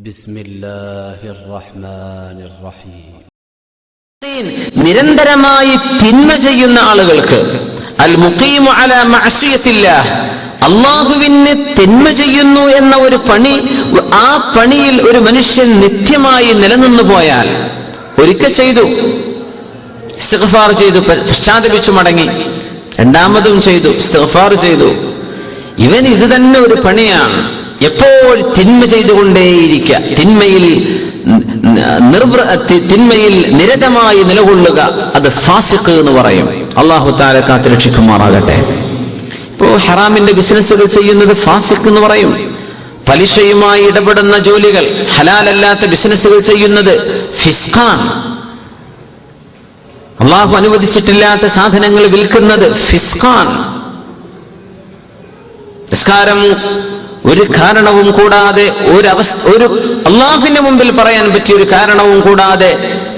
ബിസ്മില്ലാഹിർ റഹ്മാനിർ റഹീം. നിരന്തരമായി തിന്മ ചെയ്യുന്ന ആളുകൾക്ക് അൽ മുഖീമു അലാ മഅസിയത്തില്ലാഹ്, അല്ലാഹുവിനെ തിന്മ ചെയ്യുന്നു എന്ന ഒരു പണി, ആ പണിയിൽ ഒരു മനുഷ്യൻ നിത്യമായി നിലനിന്നു പോയാൽ, ഒരിക്കൽ ചെയ്തു ഇസ്തിഗ്ഫാർ ചെയ്തു, പശ്ചാത്തപിച്ചു മടങ്ങി, രണ്ടാമതും ചെയ്തു ഇസ്തിഗ്ഫാർ ചെയ്തു, ഇവൻ ഇത് തന്നെ ഒരു പണിയാണ്. എപ്പോൾ തിന്മ ചെയ്തുകൊണ്ടേയിരിക്കുക, തിന്മയിൽ നിരതമായി നിലകൊള്ളുക, അത് ഫാസിഖ് എന്ന് പറയും. അല്ലാഹു തആല കാത്തുരക്ഷിക്കുമാറാകട്ടെ. ഇപ്പോ ഹറാമിന്റെ ബിസിനസ്സുകൾ ചെയ്യുന്നത് ഫാസിഖ് എന്ന് പറയും. പലിശയുമായി ഇടപെടുന്ന ജോലികൾ, ഹലാലല്ലാത്ത ബിസിനസ്സുകൾ ചെയ്യുന്നത് ഫിസ്ഖാൻ. അള്ളാഹു അനുവദിച്ചിട്ടില്ലാത്ത സാധനങ്ങൾ വിൽക്കുന്നത് ഫിസ്ഖാൻ. നിസ്കാരം ഒരു കാരണവും കൂടാതെ, ഒരു അള്ളാഹുവിന്റെ മുമ്പിൽ പറയാൻ പറ്റിയ ഒരു കാരണവും കൂടാതെ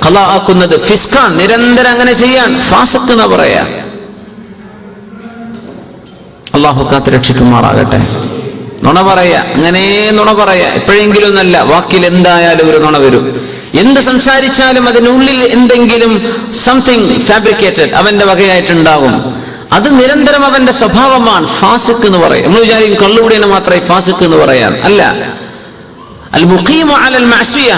ഖളാ ആക്കുന്നത് ഫിസ്ഖാൻ. നിരന്തരം അങ്ങനെ ചെയ്യാൻ ഫാസിഖ് എന്ന് പറയാ. അള്ളാഹു കാത്ത് രക്ഷിക്കുമാറാകട്ടെ. നുണ പറയാ, അങ്ങനെ നുണ പറയാ, എപ്പോഴെങ്കിലും നല്ല വാക്കിൽ എന്തായാലും ഒരു നുണ വരും. എന്ത് സംസാരിച്ചാലും അതിനുള്ളിൽ എന്തെങ്കിലും സംതിങ് ഫാബ്രിക്കേറ്റഡ് അവന്റെ വകയായിട്ടുണ്ടാകും. അത് നിരന്തരം അവന്റെ സ്വഭാവമാണ് ഫാസിഖ് എന്ന് പറയും. നമ്മൾ വിചാരിക്കും കള്ളുകൂടിയനെ മാത്രമേ ഫാസിഖ് എന്ന് പറയാൻ. അല്ല, അൽ മുഖീമു അലൽ മഅസിയ,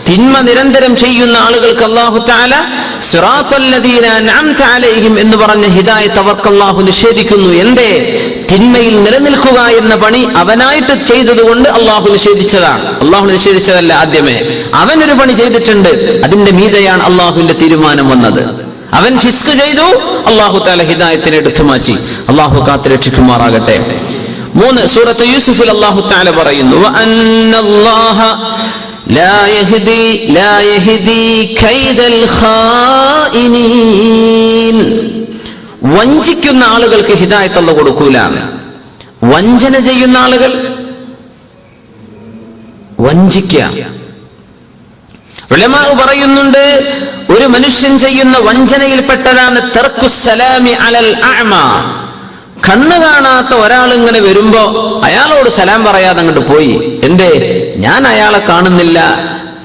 തിന്മ നിരന്തരം ചെയ്യുന്ന ആളുകൾക്ക് അല്ലാഹു തആല സിറാത്തൽ ലദീന അൻഅംത അലൈഹിം എന്ന് പറഞ്ഞ ഹിദായത്ത് അവർക്ക് അല്ലാഹു നിഷേധിക്കുന്നു. എന്തേ? തിന്മയിൽ നിലനിൽക്കുക എന്ന പണി അവനായിട്ട് ചെയ്തതുകൊണ്ട് അല്ലാഹു നിഷേധിച്ചതാണ്. അല്ലാഹു നിഷേധിച്ചതല്ല. ആദ്യമേ അവനൊരു പണി ചെയ്തിട്ടുണ്ട്, അതിന്റെ മീതെയാണ് അല്ലാഹുവിന്റെ തീരുമാനം വന്നത്. അവൻ ഫിസ്ക് ചെയ്തു, അല്ലാഹു തആല ഹിദായത്തിനെ എടുത്തു മാറ്റി. അല്ലാഹു കാത്ത് രക്ഷിക്കുമാറാകട്ടെ. 3 സൂറത്ത് യൂസുഫിൽ അല്ലാഹു തആല പറയുന്നു, വഅന്നല്ലാഹ ലാ യഹ്ദി കൈദൽ ഖായിനീൻ. വഞ്ചിക്കുന്ന ആളുകൾക്ക് ഹിദായത്ത് അല്ലാഹു കൊടുക്കൂല. വഞ്ചന ചെയ്യുന്ന ആളുകൾ, വഞ്ചിക്കുക. ഉലമാ പറയുന്നുണ്ട്, ഒരു മനുഷ്യൻ ചെയ്യുന്ന വഞ്ചനയിൽപ്പെട്ടതാണ് തർക്കുസ് സലാമി അലൽ അഅമ. കണ്ണ് കാണാത്ത ഒരാൾ ഇങ്ങനെ വരുമ്പോ അയാളോട് സലാം പറയാതെ അങ്ങോട്ട് പോയി. എന്തേ? ഞാൻ അയാളെ കാണുന്നില്ല,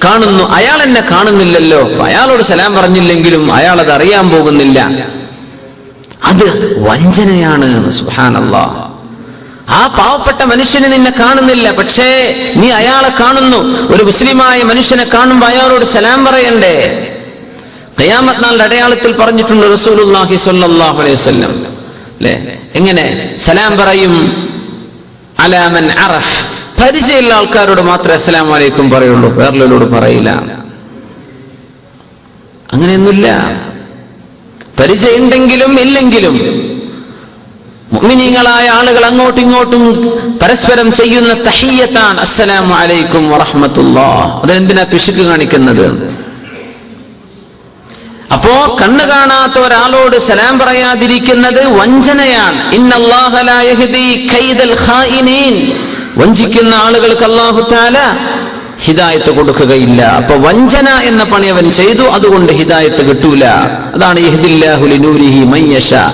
കാണുന്നു, അയാൾ എന്നെ കാണുന്നില്ലല്ലോ, അയാളോട് സലാം പറഞ്ഞില്ലെങ്കിലും അയാൾ അത് അറിയാൻ പോകുന്നില്ല. അത് വഞ്ചനയാണ്. സുബ്ഹാനല്ലാഹ്. ആ പാവപ്പെട്ട മനുഷ്യന് നിന്നെ കാണുന്നില്ല, പക്ഷേ നീ അയാളെ കാണുന്നു. ഒരു മുസ്ലിമായ മനുഷ്യനെ കാണുമ്പോ അയാളോട് സലാം പറയണ്ടേ? ഖിയാമത്ത് നാളിന്റെ അടയാളത്തിൽ പറഞ്ഞിട്ടുണ്ട് റസൂലുള്ളാഹി സ്വല്ലല്ലാഹു അലൈഹി വസല്ലം. അല്ലേ? എങ്ങനെ സലാം പറയും? അലാ മൻ അറഫ്, പരിചയമുള്ള ആൾക്കാരോട് മാത്രമേ അസ്സലാമു അലൈക്കും പറയുള്ളൂ, വേറെയുള്ളവരോട് പറയില്ല. അങ്ങനെയൊന്നുമില്ല. പരിചയമുണ്ടെങ്കിലും ഇല്ലെങ്കിലും മുഅ്മിനീങ്ങളായ ആളുകൾ അങ്ങോട്ടും ഇങ്ങോട്ടും പരസ്പരം ചെയ്യുന്ന തഹിയ്യത്താണ് അസ്സലാമു അലൈക്കും വറഹ്മത്തുള്ളാഹ്. അതെന്തിനാ പിശുക്ക് കാണിക്കുന്നത്? അപ്പോ കണ്ണ് കാണാത്ത ഒരാളോട് സലാം പറയാതിരിക്കുന്നത് വഞ്ചനയാണ്. ഇന്നല്ലാഹ ലാ യഹ്ദി കൈദൽ ഖായിനീൻ. വഞ്ചിക്കുന്ന ആളുകൾക്ക് അല്ലാഹു തആല ഹിദായത്ത് കൊടുക്കുകയില്ല. അപ്പൊ വഞ്ചന എന്ന പണി അവൻ ചെയ്തു, അതുകൊണ്ട് ഹിദായത്ത് കിട്ടൂല. അതാണ് യഹ്ദില്ലാഹു ലിനൂരിഹി മൻ യശാ.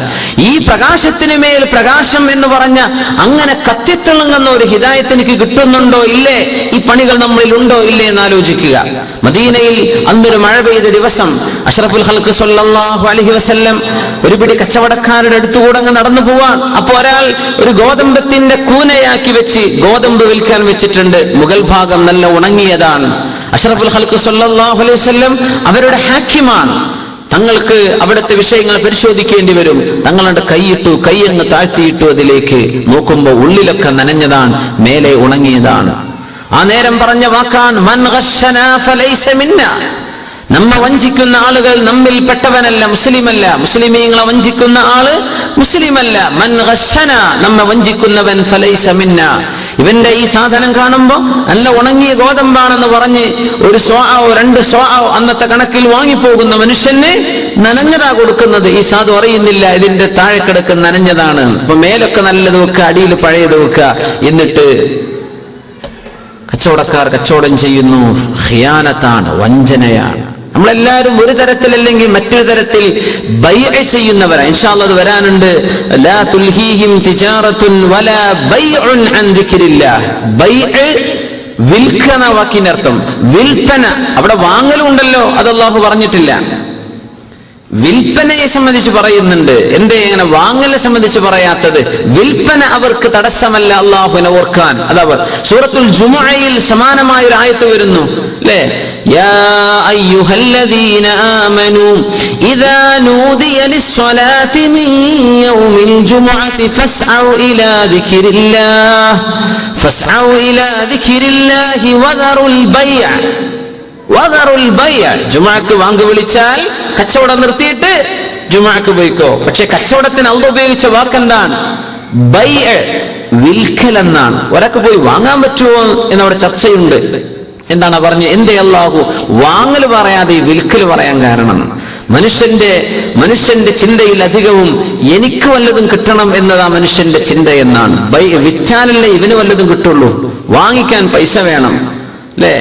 ഈ പ്രകാശത്തിന് മേൽ പ്രകാശം എന്ന് പറഞ്ഞ അങ്ങനെ കത്തിത്തിളങ്ങുന്ന ഒരു ഹിദായത്ത് എനിക്ക് കിട്ടുന്നുണ്ടോ ഇല്ലേ? ഈ പണികൾ നമ്മളിൽ ഉണ്ടോ ഇല്ലേ എന്ന് ആലോചിക്കുക. മദീനയിൽ അന്നൊരു മഴ പെയ്ത ദിവസം അഷ്റഫുൽ ഖൽഖ് സ്വല്ലല്ലാഹു അലൈഹി വസല്ലം ഒരു പിടി കച്ചവടക്കാരുടെ അടുത്തുകൂടെ അങ്ങ് നടന്നു പോവാൻ. അപ്പൊ ഒരാൾ ഒരു ഗോതമ്പത്തിന്റെ കൂനയാക്കി വെച്ച് ഗോതമ്പ് വിൽക്കാൻ വെച്ചിട്ടുണ്ട്. മുകൾ ഭാഗം നല്ല ഉണങ്ങിയതാണ്. അഷ്റഫുൽ ഖൽഖ് സ്വല്ലല്ലാഹു അലൈഹി വസല്ലം അവരുടെ ഹാക്കിമാണ്. തങ്ങൾക്ക് അവിടുത്തെ വിഷയങ്ങൾ പരിശോധിക്കേണ്ടി വരും. തങ്ങളുടെ കൈയിട്ടു, കൈയങ്ങ് താഴ്ത്തിയിട്ടു, അതിലേക്ക് നോക്കുമ്പോൾ ഉള്ളിലൊക്കെ നനഞ്ഞതാണ്, മേലെ ഉണങ്ങിയതാണ്. ആ നേരം പറഞ്ഞ വാക്കാണ് മൻ ഗശ്ശനാ ഫലൈസ മിന്നാ. നമ്മെ വഞ്ചിക്കുന്ന ആളുകൾ നമ്മിൽ പെട്ടവനല്ല, മുസ്ലിമല്ല. മുസ്ലിമീങ്ങളെ വഞ്ചിക്കുന്ന ആള് മുസ്ലിമല്ല. മൻ ഗശ്ശനാ, നമ്മെ വഞ്ചിക്കുന്നവൻ ഫലൈസ മിന്നാ. ഇവന്റെ ഈ സാധനം കാണുമ്പോ നല്ല ഉണങ്ങിയ ഗോതമ്പാണെന്ന് പറഞ്ഞ് ഒരു സ്വാവോ 2 സ്വാവോ അന്നത്തെ കണക്കിൽ വാങ്ങിപ്പോകുന്ന മനുഷ്യന് നനഞ്ഞതാ കൊടുക്കുന്നത്. ഈ സാധു അറിയുന്നില്ല ഇതിന്റെ താഴെ കിടക്കുന്ന നനഞ്ഞതാണ്. അപ്പൊ മേലൊക്കെ നല്ലത് വെക്കുക, അടിയിൽ പഴയത് വെക്കുക. എന്നിട്ട് കച്ചവടക്കാർ കച്ചവടം ചെയ്യുന്നു. ഖിയാനത്താണ്, വഞ്ചനയാണ്. നമ്മളെല്ലാവരും ഒരു തരത്തിലല്ലെങ്കിൽ മറ്റൊരു തരത്തിൽ ബൈഅ ചെയ്യുന്നവരാണ്. ഇൻഷാ അല്ലാഹ് അത് വരാനുണ്ട്. ലാ തുൽഹീഹിം തിജാറത്തുൻ വലാ ബൈഉൻ അൻ ദിക്രില്ലാഹ്. ബൈഅ വിൽക്കുന്ന വാക്കിന്റെ അർത്ഥം വിൽപ്പന. അവിടെ വാങ്ങലുണ്ടല്ലോ, അത് അല്ലാഹു പറഞ്ഞിട്ടില്ല. വിൽപ്പനയെ സംബന്ധിച്ച് പറയുന്നുണ്ട്. എന്തേ അങ്ങനെ വാങ്ങലിനെ സംബന്ധിച്ച് പറയാത്തത്? വിൽപ്പന അവർക്ക് തടസ്സമല്ല അല്ലാഹുവിനെ ഓർക്കാൻ. അതവർ സൂറത്തുൽ ജുമുഅയിൽ സമാനമായ ഒരു ആയത്ത് വരുന്നു അല്ലേ? യാ അയ്യുഹല്ലദീന ആമനൂ ഇദാ നൂദിയ ലിസ്സലാത്തി മിൻ യൗമിൽ ജുമുഅത്തി ഫസ്ഔ ഇലാ ദിക്രില്ലാഹി വദറുൽ ബൈഅ. ജുമുഅക്ക് വാങ്ക് വിളിച്ചാൽ കച്ചവടം നിർത്തിയിട്ട് ജുമുഅക്ക് പോയിക്കോ. പക്ഷെ കച്ചവടത്തിന് അല്ലാഹു ഉപയോഗിച്ച വാക്കെന്താണ്? ബൈഅ, വിൽക്കൽ എന്നാണ്. ഒരാൾക്ക് പോയി വാങ്ങാൻ പറ്റുമോ എന്നവിടെ ചർച്ചയുണ്ട്. എന്താണ് പറഞ്ഞത്? എന്തേ അല്ലാഹു വാങ്ങൽ പറയാതെ വിൽക്കൽ പറയാൻ കാരണം? മനുഷ്യന്റെ ചിന്തയിൽ അധികവും എനിക്ക് വല്ലതും കിട്ടണം എന്നതാ മനുഷ്യന്റെ ചിന്ത എന്നാണ്. വിറ്റാലല്ലേ ഇവന് വല്ലതും കിട്ടുള്ളൂ. വാങ്ങിക്കാൻ പൈസ വേണം അല്ലേ?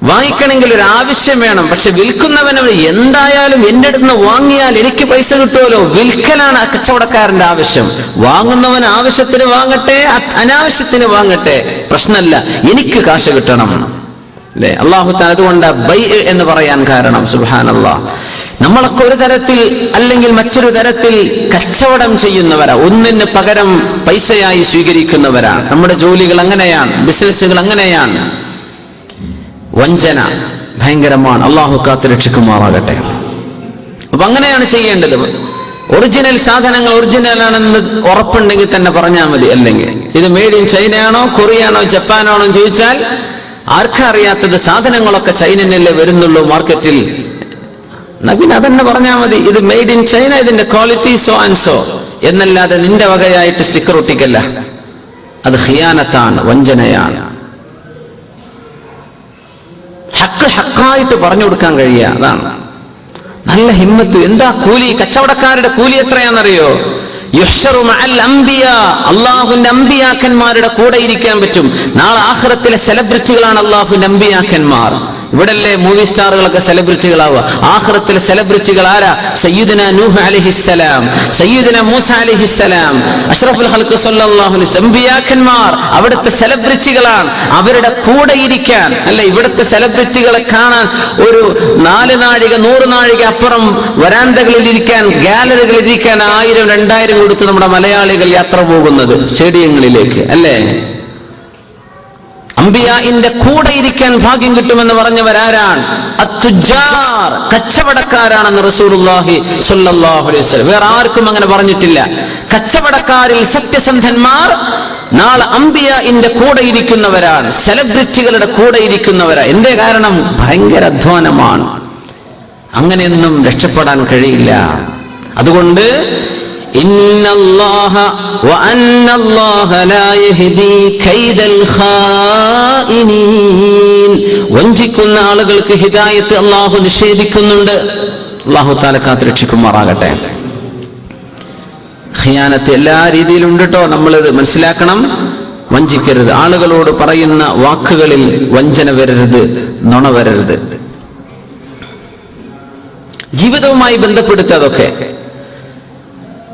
വാങ്ങിക്കണമെങ്കിൽ ഒരു ആവശ്യം വേണം. പക്ഷെ വിൽക്കുന്നവന് എന്തായാലും എന്റെ അടുത്ത് നിന്ന് വാങ്ങിയാൽ എനിക്ക് പൈസ കിട്ടുമല്ലോ. വിൽക്കലാണ് ആ കച്ചവടക്കാരന്റെ ആവശ്യം. വാങ്ങുന്നവൻ ആവശ്യത്തിന് വാങ്ങട്ടെ, അനാവശ്യത്തിന് വാങ്ങട്ടെ, പ്രശ്നമല്ല, എനിക്ക് കാശ് കിട്ടണം അല്ലെ? അല്ലാഹു തആല അതുകൊണ്ട് ബൈ എന്ന് പറയാൻ കാരണം സുബ്ഹാനല്ലാഹ്, നമ്മളൊക്കെ ഒരു തരത്തിൽ അല്ലെങ്കിൽ മറ്റൊരു തരത്തിൽ കച്ചവടം ചെയ്യുന്നവരാ, ഒന്നിന് പകരം പൈസയായി സ്വീകരിക്കുന്നവരാണ്. നമ്മുടെ ജോലികൾ അങ്ങനെയാണ്, ബിസിനസ്സുകൾ അങ്ങനെയാണ്. വഞ്ചന ഭയങ്കരമാണ്. അല്ലാഹു കാത്ത് രക്ഷിക്കുമാറാകട്ടെ. അപ്പൊ അങ്ങനെയാണ് ചെയ്യേണ്ടത്. ഒറിജിനൽ സാധനങ്ങൾ ഒറിജിനൽ ആണെന്ന് ഉറപ്പുണ്ടെങ്കിൽ തന്നെ പറഞ്ഞാൽ മതി. അല്ലെങ്കിൽ ഇത് മെയ്ഡ് ഇൻ ചൈനയാണോ കൊറിയയാണോ ജപ്പാനാണോ എന്ന് ചോദിച്ചാൽ ആർക്കറിയാത്തത്? സാധനങ്ങളൊക്കെ ചൈനയിലല്ലേ വരുന്നുള്ളൂ മാർക്കറ്റിൽ. പിന്നെ അതന്നെ പറഞ്ഞാൽ മതി, ഇത് മെയ്ഡ് ഇൻ ചൈന, ഇതിന്റെ ക്വാളിറ്റി സോ ആൻഡ് സോ എന്നല്ലാതെ നിന്റെ വകയായിട്ട് സ്റ്റിക്കർ ഒട്ടിക്കല്ല. അത് ഖിയാനത്താണ്, വഞ്ചനയാണ്. ഹക്കായിട്ട് പറഞ്ഞു കൊടുക്കാൻ കഴിയുക, അതാണ് നല്ല ഹിമ്മത്ത്. എന്താ കൂലി? കച്ചവടക്കാരുടെ കൂലി എത്രയാണെന്നറിയോ? യുഹ്ശറു മഅൽ അംബിയാ, അല്ലാഹുവിന്റെ അംബിയാക്കന്മാരുടെ കൂടെ ഇരിക്കാൻ പറ്റും. നാളെ ആഖിറത്തിലെ സെലിബ്രിറ്റികളാണ് അല്ലാഹുവിന്റെ അംബിയാക്കന്മാർ. ഇവിടല്ലേ മൂവി സ്റ്റാറുകളൊക്കെ സെലിബ്രിറ്റികളാവുക. ആഖിറത്തിലെ സെലിബ്രിറ്റികൾ ആരാ? സയ്യിദുനാ നൂഹ് അലൈഹിസ്സലാം, സയ്യിദുനാ മൂസ അലൈഹിസ്സലാം, അഷ്റഫുൽ ഖൽഖ് സല്ലല്ലാഹു അലൈഹി വസല്ലം. അംബിയാക്കന്മാർ അവിടുത്തെ സെലിബ്രിറ്റികളാണ്. അവരുടെ കൂടെ ഇരിക്കാൻ അല്ല, ഇവിടുത്തെ സെലിബ്രിറ്റികളെ കാണാൻ ഒരു 4 നാഴിക 100 നാഴിക അപ്പുറം വരാന്തകളിൽ ഇരിക്കാൻ, ഗാലറികളിൽ ഇരിക്കാൻ 1000 2000 കൊടുത്ത് നമ്മുടെ മലയാളികൾ യാത്ര പോകുന്നത് സ്റ്റേഡിയങ്ങളിലേക്ക് അല്ലേ? അംബിയാഇന്റെ കൂടെ ഇരിക്കാൻ ഭാഗ്യം കിട്ടുമെന്ന് പറഞ്ഞവരാരാണ്? അത്തുജാർ, കച്ചവടക്കാരാണെന്ന് റസൂലുള്ളാഹി സ്വല്ലല്ലാഹു അലൈഹി വസല്ലം. വേറെ ആർക്കും അങ്ങനെ പറഞ്ഞിട്ടില്ല. കച്ചവടക്കാരിൽ സത്യസന്ധന്മാർ നാളെ അംബിയാഇന്റെ കൂടെ ഇരിക്കുന്നവരാണ്, സെലിബ്രിറ്റികളുടെ കൂടെ ഇരിക്കുന്നവരാ. എന്തേ കാരണം? ഭയങ്കര അധ്വാനമാണ്. അങ്ങനെയൊന്നും രക്ഷപ്പെടാൻ കഴിയില്ല. അതുകൊണ്ട് ഇന്നല്ലാഹ വഅന്നല്ലാഹ ലാ യഹ്ദി കൈദൽ ഖായിനീൻ, വഞ്ചിക്കുന്ന ആളുകൾക്ക് ഹിദായത്ത് അല്ലാഹു നിഷേധിക്കുന്നുണ്ട്. അല്ലാഹു തആല കാത്ത് രക്ഷിക്കുമാറാകട്ടെ. ഖിയാനത്ത് എല്ലാ രീതിയിലും ഉണ്ട് കേട്ടോ, നമ്മളിത് മനസ്സിലാക്കണം. വഞ്ചിക്കരുത്. ആളുകളോട് പറയുന്ന വാക്കുകളിൽ വഞ്ചന വരരുത്, നുണ വരരുത്. ജീവിതവുമായി ബന്ധപ്പെടുത്തതൊക്കെ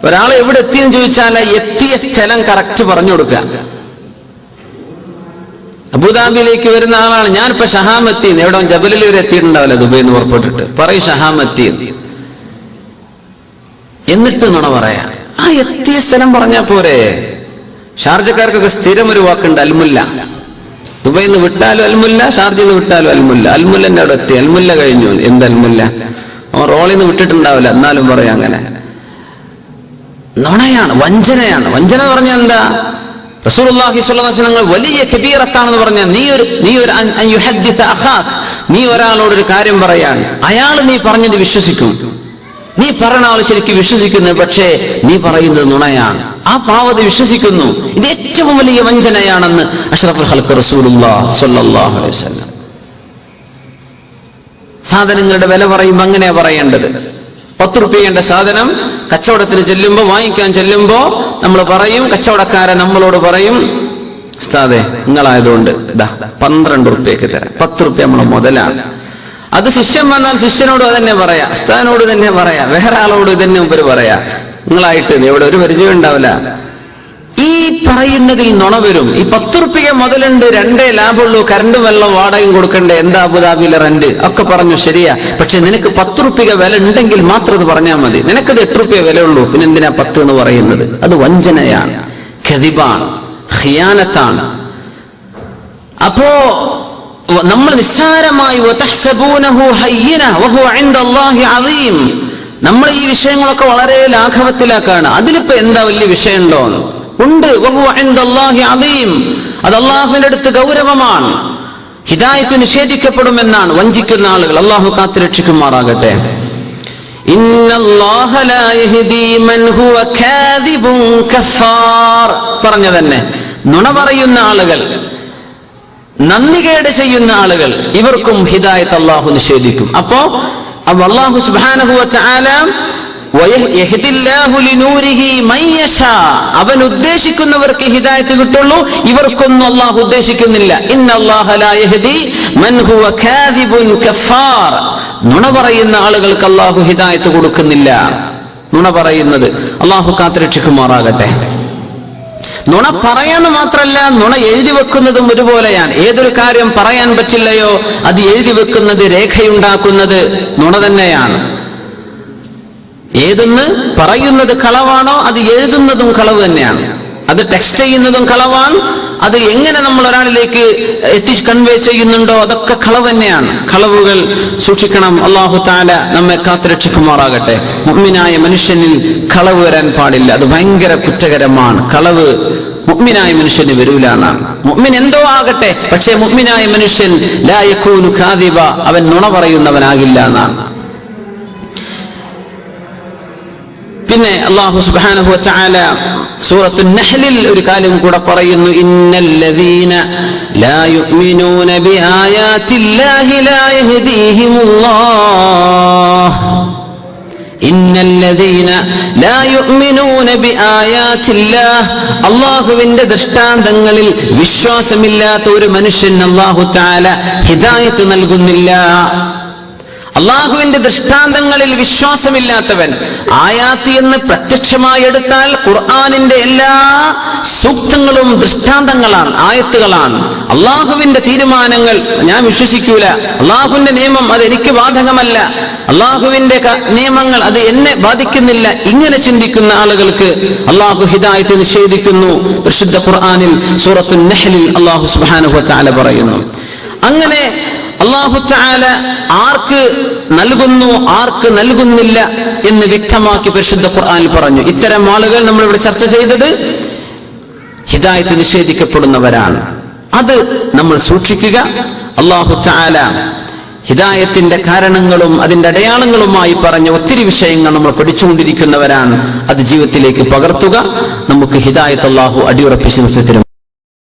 ഒരാളെ എവിടെ എത്തിയെന്ന് ചോദിച്ചാൽ എത്തിയ സ്ഥലം കറക്റ്റ് പറഞ്ഞു കൊടുക്കുക. അബുദാബിയിലേക്ക് വരുന്ന ആളാണ്, ഞാനിപ്പോ ഷഹാമെത്തി, എവിടെ ജബലിൽ വരെ എത്തിയിട്ടുണ്ടാവില്ല, ദുബൈന്ന് പുറപ്പെട്ടിട്ട് പറയും ഷഹാമെത്തി, എന്നിട്ട് നുണ പറയാ. ആ എത്തിയ സ്ഥലം പറഞ്ഞാ പോരെ? ഷാർജക്കാർക്കൊക്കെ സ്ഥിരം ഒരു വാക്കുണ്ട്, അൽമുല്ല. ദുബൈന്ന് വിട്ടാലും അൽമുല്ല, ഷാർജയിൽ നിന്ന് വിട്ടാലും അൽമുല്ല. അൽമുല്ലന്റെ അവിടെ എത്തി, അൽമുല്ല കഴിഞ്ഞു. എന്ത് അൽമുല്ല? അവൻ റോളിൽ നിന്ന് വിട്ടിട്ടുണ്ടാവില്ല, എന്നാലും പറയാം. അങ്ങനെ നുണയാണ്, വഞ്ചനയാണ്. വഞ്ചന പറഞ്ഞാൽ എന്താ? റസൂലുള്ളാഹി സ്വല്ലല്ലാഹു അലൈഹി വസല്ലം വലിയ കബീറത്താണെന്ന് പറഞ്ഞാൽ നീ ഒരാളോടൊരു കാര്യം പറയാൻ, അയാൾ നീ പറഞ്ഞത് വിശ്വസിക്കും, നീ പറഞ്ഞ ആൾ ശരിക്കും വിശ്വസിക്കുന്നു, പക്ഷേ നീ പറയുന്നത് നുണയാണ്. ആ പാവത് വിശ്വസിക്കുന്നു. ഇത് ഏറ്റവും വലിയ വഞ്ചനയാണെന്ന് അഷ്റഫുൽ ഖൽഖ് റസൂലുള്ളാഹി സ്വല്ലല്ലാഹു അലൈഹി വസല്ലം. സാധനങ്ങളുടെ വില പറയുമ്പോൾ അങ്ങനെയാ പറയേണ്ടത്. 10 രൂപയുടെ സാധനം കച്ചവടത്തിന് ചെല്ലുമ്പോ, വാങ്ങിക്കാൻ ചെല്ലുമ്പോ നമ്മൾ പറയും, കച്ചവടക്കാരൻ നമ്മളോട് പറയും, ഉസ്താദേ നിങ്ങളായതുകൊണ്ട് 12 രൂപയ്ക്ക് തരാം, 10 രൂപ നമ്മളെ മുതലാണ്. അത് ശിഷ്യൻ വന്നാൽ ശിഷ്യനോട് തന്നെ പറയാ, ഉസ്താദിനോട് തന്നെ പറയാ, വേറെ ആളോട് തന്നെ മുമ്പ് പറയാ. നിങ്ങളായിട്ട് ഇവിടെ ഒരു പരിചയം ഉണ്ടാവില്ല, ഈ പറയുന്നതിൽ നുണ വരും. ഈ 10 റുപ്യ മുതലുണ്ട്, 2 ലാഭമുള്ളൂ, കറണ്ട് വെള്ളം വാടകയും കൊടുക്കണ്ടേ, എന്താ അബുദാബിയിലെ റെന്റ് ഒക്കെ പറഞ്ഞു, ശരിയാ. പക്ഷെ നിനക്ക് 10 റുപ്യ വില ഉണ്ടെങ്കിൽ മാത്രം അത് പറഞ്ഞാൽ മതി. നിനക്കത് 8 റുപ്യ വില ഉള്ളൂ, പിന്നെ എന്തിനാ 10 എന്ന് പറയുന്നത്? അത് വഞ്ചനയാണ്, ഖദിബാണ്, ഖിയാനത്താണ്. അപ്പോ നമ്മൾ നിസ്സാരമായി നമ്മൾ ഈ വിഷയങ്ങളൊക്കെ വളരെ ലാഘവത്തിലാക്കാണ്. അതിലിപ്പോ എന്താ വലിയ വിഷയമുണ്ടോ? ഉണ്ട്. അത് അള്ളാഹുവിന്റെ അടുത്ത് ഗൗരവമാണ്. ഹിദായത്ത് നിഷേധിക്കപ്പെടുമെന്നാണ് വഞ്ചിക്കുന്ന ആളുകൾ. അള്ളാഹു കാത്തുരക്ഷിക്കുമാറാകട്ടെ. പറഞ്ഞ തന്നെ നുണ പറയുന്ന ആളുകൾ, നന്ദികേട് ചെയ്യുന്ന ആളുകൾ, ഇവർക്കും ഹിദായത്ത് അള്ളാഹു നിഷേധിക്കും. അപ്പോ അല്ലാഹു സുബ്ഹാനഹു വ തആല അവൻ ഉദ്ദേശിക്കുന്നവർക്ക് ഹിദായത്ത് കിട്ടുള്ളൂ, ഇവർക്കൊന്നും അള്ളാഹു ഉദ്ദേശിക്കുന്നില്ല. നുണ പറയുന്ന ആളുകൾക്ക് അള്ളാഹു ഹിദായത്ത് കൊടുക്കുന്നില്ല. നുണ പറയുന്നത് അള്ളാഹു കാത്തുരക്ഷിക്കുമാറാകട്ടെ. നുണ പറയാന്ന് മാത്രല്ല, നുണ എഴുതി വെക്കുന്നതും ഒരുപോലെയാണ്. ഏതൊരു കാര്യം പറയാൻ പറ്റില്ലയോ അത് എഴുതി വെക്കുന്നത്, രേഖയുണ്ടാക്കുന്നത് നുണ തന്നെയാണ്. ഏതൊന്ന് പറയുന്നത് കളവാണോ അത് എഴുതുന്നതും കളവ് തന്നെയാണ്. അത് ടെക്സ്റ്റ് ചെയ്യുന്നതും കളവാണ്. അത് എങ്ങനെ നമ്മൾ ഒരാളിലേക്ക് കൺവേ ചെയ്യുന്നുണ്ടോ അതൊക്കെ കളവ് തന്നെയാണ്. കളവുകൾ സൂക്ഷിക്കണം. അല്ലാഹു തആല നമ്മെ കാത്തുരക്ഷിക്കുമാറാകട്ടെ. മുഅ്മിനായ മനുഷ്യനിൽ കളവ് വരാൻ പാടില്ല. അത് ഭയങ്കര കുറ്റകരമാണ്. കളവ് മുഅ്മിനായ മനുഷ്യന് വരൂല എന്നാണ്. മുഅ്മിൻ എന്തോ ആകട്ടെ, പക്ഷേ മുഅ്മിനായ മനുഷ്യൻ ലാ യകൂനു കാദിബ, അവൻ നുണ പറയുന്നവനാകില്ല എന്നാണ്. പിന്നെ അല്ലാഹു സുബ്ഹാനഹു വ തആല സൂറത്തുൻ നഹ്ലിൽ ഒരു കാര്യം കൂടെ പറയുന്നു. ഇന്നല്ലദീന ലാ യുഅ്മിനൂന ബിആയാതില്ലാഹി ലാ യഹ്ദീഹിമുല്ലാഹ്. ഇന്നല്ലദീന ലാ യുഅ്മിനൂന ബിആയാതില്ലാഹ്. അല്ലാഹുവിന്റെ ദൃഷ്ടാന്തങ്ങളിൽ വിശ്വാസമില്ലാത്ത ഒരു മനുഷ്യൻ അല്ലാഹു തആല ഹിദായത്ത് നൽകുന്നില്ല. അള്ളാഹുവിന്റെ ദൃഷ്ടാന്തങ്ങളിൽ വിശ്വാസമില്ലാത്തവൻ, ആയാത്ത് എന്ന് പ്രത്യക്ഷമായി എടുത്താൽ ഖുർആനിന്റെ എല്ലാ സൂക്തങ്ങളും ദൃഷ്ടാന്തങ്ങളാണ്, ആയത്തുകളാണ്. അള്ളാഹുവിന്റെ തീരുമാനങ്ങൾ ഞാൻ വിശ്വസിക്കൂല, അള്ളാഹുവിന്റെ നിയമം അത് എനിക്ക് ബാധകമല്ല, അള്ളാഹുവിന്റെ നിയമങ്ങൾ അത് എന്നെ ബാധിക്കുന്നില്ല, ഇങ്ങനെ ചിന്തിക്കുന്ന ആളുകൾക്ക് അള്ളാഹു ഹിദായത്ത് നിഷേധിക്കുന്നു. പരിശുദ്ധ ഖുർആനിൽ സൂറത്തുൻ നഹ്ലിൽ അള്ളാഹു സുബ്ഹാനഹു വ തആല പറയുന്നു. അങ്ങനെ അല്ലാഹു തആല ആർക്ക് നൽകുന്നു ആർക്ക് നൽകുന്നില്ല എന്ന് വ്യക്തമാക്കി പരിശുദ്ധ ഖുർആനിൽ പറഞ്ഞു. ഇത്തരം ആളുകൾ നമ്മൾ ഇവിടെ ചർച്ച ചെയ്തത് ഹിദായത്ത് നിഷേധിക്കപ്പെടുന്നവരാണ്. അത് നമ്മൾ സൂക്ഷിക്കുക. അല്ലാഹു തആല ഹിദായത്തിന്റെ കാരണങ്ങളും അതിന്റെ അടയാളങ്ങളുമായി പറഞ്ഞ ഒത്തിരി വിഷയങ്ങൾ നമ്മൾ പഠിച്ചുകൊണ്ടിരിക്കുന്നവരാണ്. അത് ജീവിതത്തിലേക്ക് പകർത്തുക. നമുക്ക് ഹിദായത്ത് അല്ലാഹു അടിയുറപ്പിച്ച് നിർത്തി തരും.